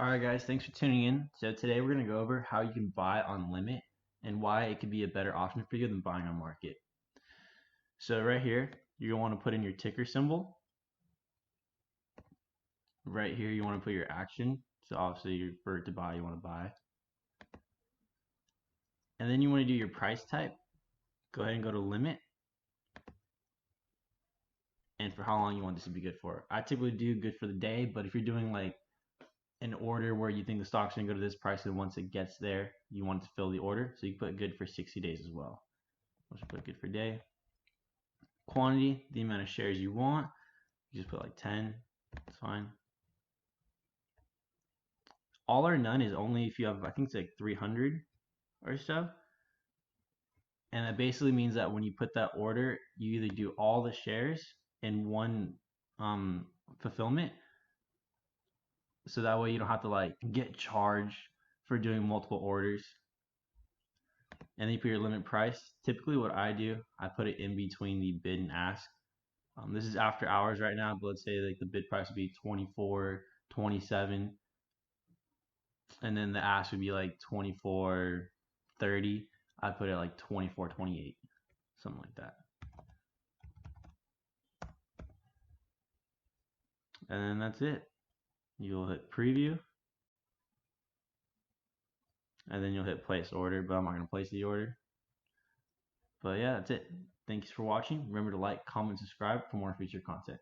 Alright guys, thanks for tuning in. So today we're going to go over how you can buy on limit and why it could be a better option for you than buying on market. So right here, you're going to want to put in your ticker symbol. Right here you want to put your action. So obviously for it to buy, you want to buy. And then you want to do your price type. Go ahead and go to limit. And for how long you want this to be good for. I typically do good for the day, but if you're doing like an order where you think the stock's going to go to this price and once it gets there, you want to fill the order. So you put good for 60 days as well. Let's put good for day. Quantity, the amount of shares you want. You just put like 10. It's fine. All or none is only if you have, I think it's like 300 or so. And that basically means that when you put that order, you either do all the shares in one fulfillment. So that way you don't have to like get charged for doing multiple orders. And then you put your limit price. Typically what I do, I put it in between the bid and ask. This is after hours right now, but let's say like the bid price would be 24, 27, and then the ask would be like 24, 30. I put it like 24, 28, something like that. And then that's it. You'll hit preview, and then you'll hit place order, but I'm not going to place the order. But yeah, that's it. Thanks for watching. Remember to like, comment, subscribe for more future content.